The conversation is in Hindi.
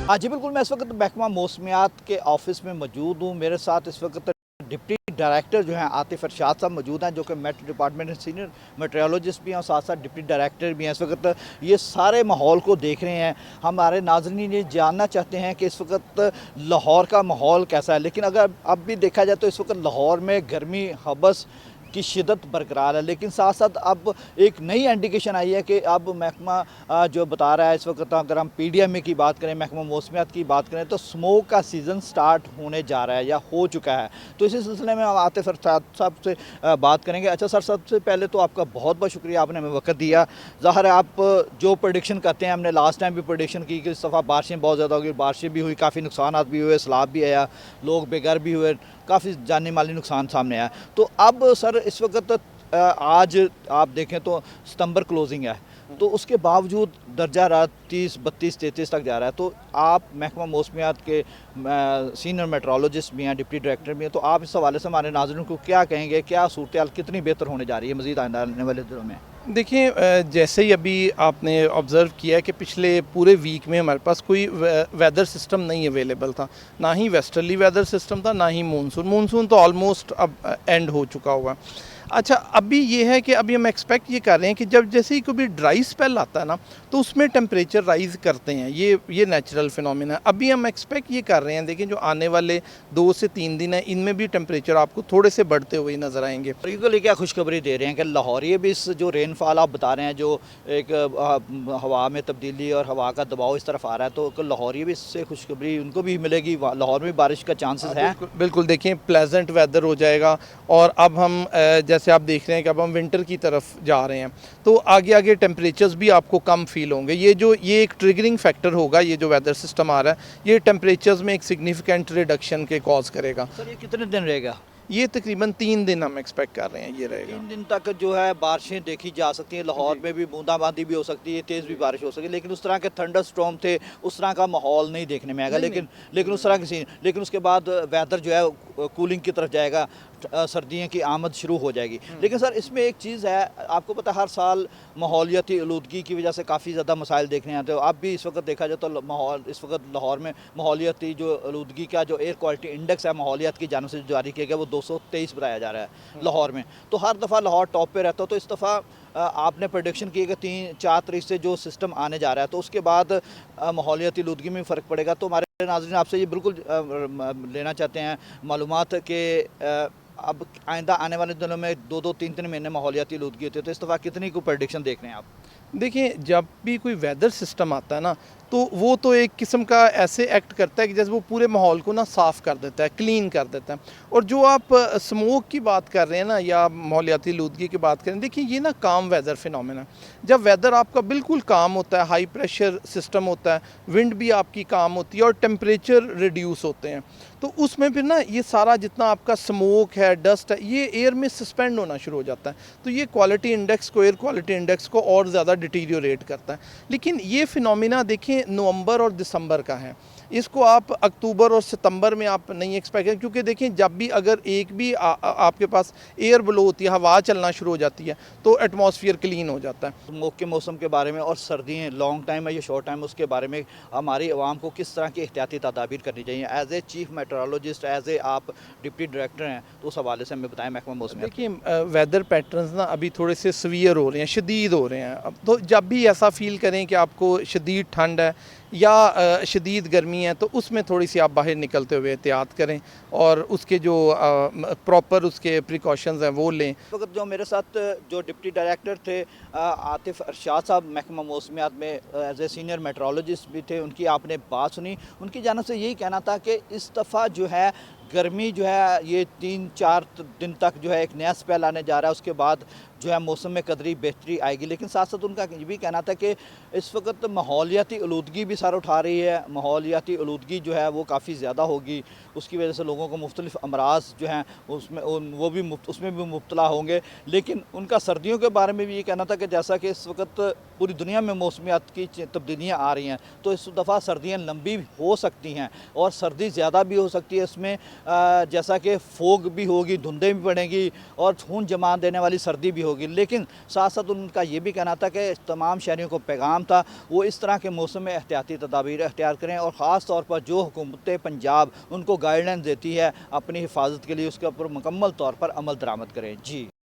हाँ जी, बिल्कुल, मैं इस वक़्त महकमा मौसमियात के ऑफ़िस में मौजूद हूँ। मेरे साथ इस वक़्त डिप्टी डायरेक्टर जो हैं आतिफ़ अरशाद साहब मौजूद हैं, जो कि मेट डिपार्टमेंट में सीनियर मेट्रोलॉजिस्ट भी हैं और साथ-साथ डिप्टी डायरेक्टर भी हैं। इस वक़्त ये सारे माहौल को देख रहे हैं। हमारे नाज़रीन ये जानना चाहते हैं कि इस वक़्त लाहौर का माहौल कैसा है? लेकिन अगर अब भी देखा जाए तो इस वक़्त लाहौर में गर्मी, हबस की शिद्दत बरकरार है, लेकिन साथ-साथ अब एक नई इंडिकेशन आई है कि अब महकमा जो बता रहा है इस वक़्त, अगर हम पीडीएमए की बात करें, महकमा मौसमियात की बात करें, तो स्मोक का सीज़न स्टार्ट होने जा रहा है या हो चुका है। तो इसी सिलसिले में हम आतिफ़ अरशाद साहब से बात करेंगे। अच्छा सर, सबसे पहले तो आपका बहुत-बहुत शुक्रिया, आपने हमें वक़्त दिया। ज़ाहिर है आप जो प्रेडिक्शन करते हैं, हमने लास्ट टाइम भी प्रेडिक्शन की कि इस दफ़ा बारिशें बहुत ज़्यादा होगी, बारिशें भी हुई, काफ़ी नुकसानात भी हुए, सैलाब भी आया, लोग बेघर भी हुए, काफ़ी जानी माली नुकसान सामने आया। तो अब सर इस वक़्त आज आप देखें तो सितंबर क्लोजिंग है, तो उसके बावजूद दर्जा रात 30, 32, 33 तक जा रहा है। तो आप महकमा मौसमियात के सीनियर मेट्रोलॉजिस्ट भी हैं, डिप्टी डायरेक्टर भी हैं, तो आप इस हवाले से हमारे नाज़रीन को क्या कहेंगे? क्या सूरत-ए-हाल कितनी बेहतर होने जा रही है मज़ीद आने वाले दिनों में? देखिए, जैसे ही अभी आपने ऑब्ज़र्व किया है कि पिछले पूरे वीक में हमारे पास कोई वेदर सिस्टम नहीं अवेलेबल था। ना ही वेस्टर्ली वेदर सिस्टम था, ना ही मानसून तो ऑलमोस्ट अब एंड हो चुका हुआ है। अच्छा, अभी ये है कि अभी हम एक्सपेक्ट ये कर रहे हैं कि जब जैसे ही कभी ड्राई स्पेल आता है ना, तो उसमें टेम्परेचर राइज़ करते हैं। ये नेचुरल फिनोमेना है। अभी हम एक्सपेक्ट ये कर रहे हैं, देखिए जो आने वाले 2 से 3 दिन हैं, इनमें भी टेम्परेचर आपको थोड़े से बढ़ते हुए नज़र आएँगे। और इनको लेके क्या खुशखबरी दे रहे हैं कि लाहौरिये भी इस जो रेनफॉल आप बता रहे हैं, जो एक हवा में तब्दीली और हवा का दबाव इस तरफ आ रहा है, तो लाहौरिये भी इससे खुशखबरी उनको भी मिलेगी? लाहौर में बारिश का चांसेस हैं? बिल्कुल, बिल्कुल, देखिए प्लेजेंट वेदर हो जाएगा। और अब हम जैसे आप देख रहे हैं कि अब हम विंटर की तरफ जा रहे हैं, तो आगे आगे टेम्परेचर्स भी आपको कम फील होंगे। ये एक ट्रिगरिंग फैक्टर होगा, ये जो वेदर सिस्टम आ रहा है, ये टेम्परेचर्स में एक सिग्निफिकेंट रिडक्शन के कॉज करेगा। सर ये कितने दिन रहेगा? ये तकरीबन 3 दिन हम एक्सपेक्ट कर रहे हैं ये रहेगा। 3 दिन तक जो है बारिशें देखी जा सकती हैं, लाहौर जी। में भी बूंदाबांदी भी हो सकती है, तेज़ भी बारिश हो सकती है, लेकिन उस तरह के थंडर स्टॉर्म थे, उस तरह का माहौल नहीं देखने में आएगा। नहीं, लेकिन नहीं। लेकिन उस तरह की सीन, लेकिन उसके बाद वेदर जो है कूलिंग की तरफ जाएगा, सर्दियों की आमद शुरू हो जाएगी। लेकिन सर इसमें एक चीज़ है, आपको पता है हर साल माहौलियाती आलूदगी की वजह से काफ़ी ज़्यादा मसाइल देखने आते हो। अब भी इस वक्त देखा जाए तो माहौल इस वक्त लाहौर में माहौलियाती जो आलूदगी का जो एयर क्वालिटी इंडेक्स है माहौलियात की जानिब से जारी किया गया, वो 223 बताया जा रहा है लाहौर में। तो हर दफ़ा लाहौर टॉप पे रहता हो, तो इस दफ़ा आपने प्रेडिक्शन की कि 3-4 तारीख से जो सिस्टम आने जा रहा है, तो उसके बाद माहौलियाती आलूदगी में फ़र्क पड़ेगा। तो हमारे नाज़रीन आपसे ये बिल्कुल लेना चाहते हैं मालूमात के अब आइंदा आने वाले दिनों में 2-2, 3-3 महीने माहौलियाती आलूदगी होती है, तो इस दफ़ा कितनी को प्रेडिक्शन देख रहे हैं आप? देखिए, जब भी कोई वेदर सिस्टम आता है ना, तो वो तो एक किस्म का ऐसे एक्ट करता है कि जैसे वो पूरे माहौल को ना साफ़ कर देता है, क्लीन कर देता है। और जो आप स्मोक की बात कर रहे हैं ना, या माहौलियाती आलूदगी की बात करें, देखिए ये ना काम वेदर फिनोमेना है। जब वेदर आपका बिल्कुल काम होता है, हाई प्रेशर सिस्टम होता है, विंड भी आपकी काम होती है और टेम्परेचर रिड्यूस होते हैं, तो उसमें फिर ना ये सारा जितना आपका स्मोक है, डस्ट है, ये एयर में सस्पेंड होना शुरू हो जाता है। तो ये क्वालिटी इंडेक्स को, एयर क्वालिटी इंडेक्स को और ज़्यादा डिटीरियोरेट करता है। लेकिन ये फिनोमेना देखिए नवंबर और दिसंबर का है। इसको आप अक्टूबर और सितंबर में आप नहीं एक्सपेक्ट करें, क्योंकि देखिए जब भी अगर एक भी आपके पास एयर ब्लो होती है, हवा चलना शुरू हो जाती है, तो एटमॉस्फेयर क्लीन हो जाता है। स्मोक के मौसम के बारे में और सर्दियाँ लॉन्ग टाइम है या शॉर्ट टाइम, उसके बारे में हमारी आवाम को किस तरह की एहतियाती तदाबीर करनी चाहिए? As a chief metrologist, as a आप डिप्टी डायरेक्टर हैं, तो उस हवाले से हमें बताएँ महकमा मौसमियात। देखिए, वेदर पैटर्न्स ना अभी थोड़े से सीवियर हो रहे हैं, शदीद हो रहे हैं। अब तो जब भी ऐसा फ़ील करें कि आपको शदीद ठंड है या शदीद गर्मी है, तो उसमें थोड़ी सी आप बाहर निकलते हुए एहतियात करें और उसके जो प्रॉपर उसके प्रिकॉशंस हैं वो लें। इस वक्त जो मेरे साथ जो डिप्टी डायरेक्टर थे आतिफ़ अरशाद साहब, महकमा मौसमियात में एज़ ए सीनियर मेट्रोलॉजिस्ट भी थे, उनकी आपने बात सुनी। उनकी जानिब से यही कहना था कि इस दफ़ा जो है गर्मी जो है ये 3-4 दिन तक जो है एक नया स्पेल आने जा रहा है, उसके बाद जो है मौसम में कदरी बेहतरी आएगी। लेकिन साथ साथ उनका ये भी कहना था कि इस वक्त माहौलियाती आलूदगी भी सर उठा रही है, माहौलियाती आलूदगी जो है वो काफ़ी ज़्यादा होगी, उसकी वजह से लोगों को मुख्तलिफ अमराज जो हैं उसमें भी मुब्तला होंगे। लेकिन उनका सर्दियों के बारे में भी ये कहना था कि जैसा कि इस वक्त पूरी दुनिया में मौसमियात की तब्दीलियाँ आ रही हैं, तो इस दफ़ा सर्दियाँ लंबी हो सकती हैं और सर्दी ज़्यादा भी हो सकती है इसमें, जैसा कि फोग भी होगी, धुंधें भी पड़ेंगी और खून जमा देने वाली सर्दी भी होगी। लेकिन साथ साथ उनका ये भी कहना था कि तमाम शहरियों को पैगाम था वो इस तरह के मौसम में एहतियाती तदाबीर अख्तियार करें और ख़ास तौर पर जो हुकूमत पंजाब उनको गाइडलाइन देती है अपनी हिफाजत के लिए उसके ऊपर मुकम्मल तौर पर अमल दरामद करें। जी।